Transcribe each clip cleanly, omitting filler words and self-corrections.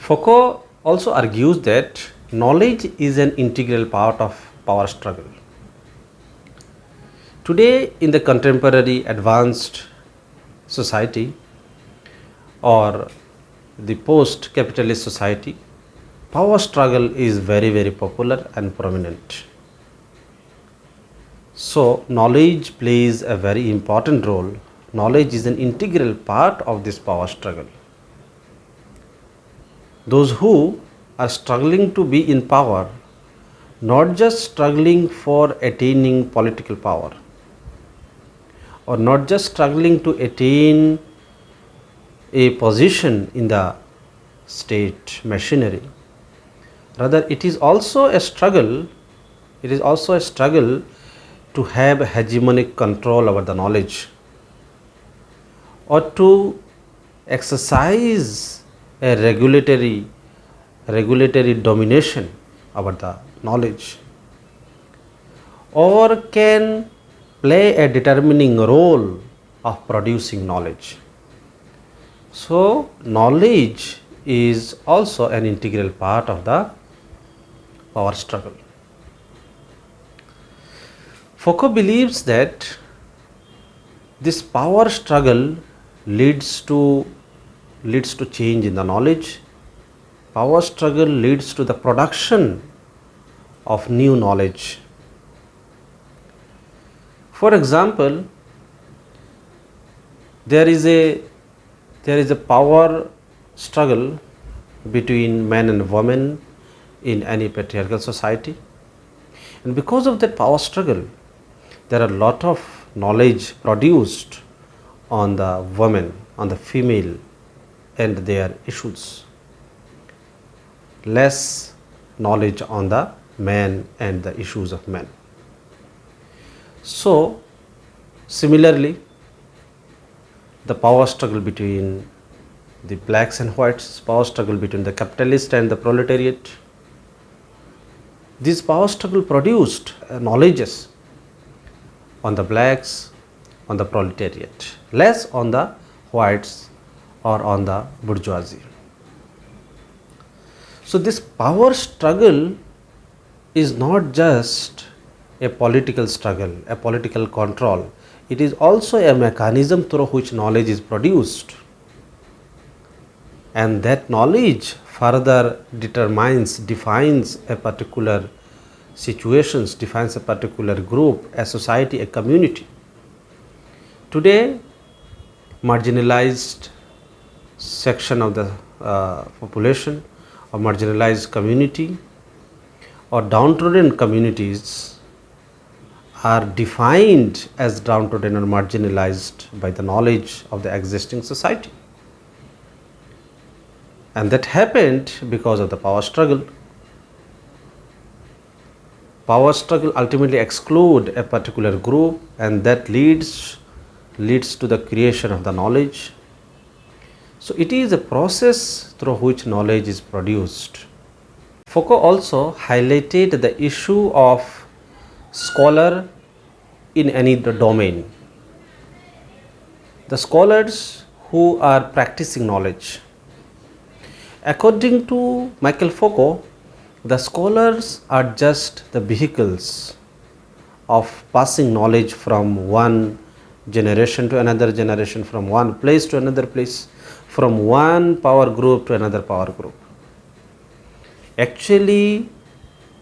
Foucault also argues that knowledge is an integral part of power struggle. Today, in the contemporary advanced society or the post capitalist society, power struggle is very popular and prominent. So, knowledge plays a very important role. Knowledge is an integral part of this power struggle. Those who are struggling to be in power, not just struggling for attaining political power, or not just struggling to attain a position in the state machinery, rather it is also a struggle to have hegemonic control over the knowledge, or to exercise a regulatory domination over the knowledge, or can play a determining role of producing knowledge. So, knowledge is also an integral part of the power struggle. Foucault believes that this power struggle leads to change in the knowledge. Power struggle leads to the production of new knowledge. For example, there is a power struggle between men and women in any patriarchal society, and because of that power struggle, there are a lot of knowledge produced on the women, on the female and their issues, less knowledge on the man and the issues of men. So, similarly, the power struggle between the blacks and whites, power struggle between the capitalist and the proletariat, this power struggle produced knowledges on the blacks, on the proletariat, less on the whites or on the bourgeoisie. So, this power struggle is not just a political struggle, a political control. It is also a mechanism through which knowledge is produced, and that knowledge further defines a particular situations, defines a particular group, a society, a community. Today, marginalized section of the population, or marginalized community, or downtrodden communities are defined as downtrodden or marginalized by the knowledge of the existing society, and that happened because of the power struggle. Power struggle ultimately exclude a particular group, and that leads to the creation of the knowledge. So, it is a process through which knowledge is produced. Foucault also highlighted the issue of scholar in any domain. The scholars who are practicing knowledge. According to Michel Foucault, the scholars are just the vehicles of passing knowledge from one generation to another generation, from one place to another place, from one power group to another power group. Actually,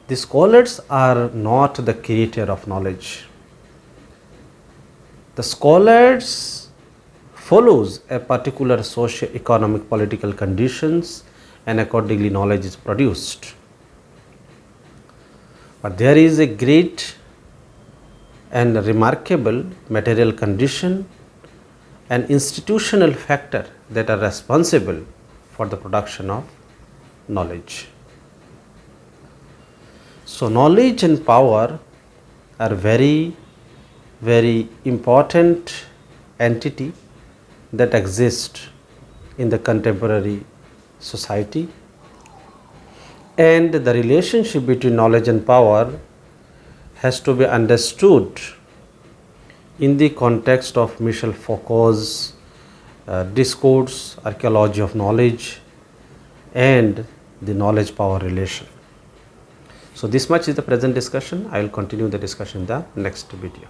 the scholars are not the creator of knowledge. The scholars follows a particular socio-economic political conditions, and accordingly knowledge is produced. But there is a great and remarkable material condition and institutional factor that are responsible for the production of knowledge. So, knowledge and power are very important entity that exist in the contemporary society, and the relationship between knowledge and power has to be understood in the context of Michel Foucault's Discourse, Archaeology of Knowledge, and the knowledge power relation. So this much is the present discussion. I will continue the discussion in the next video.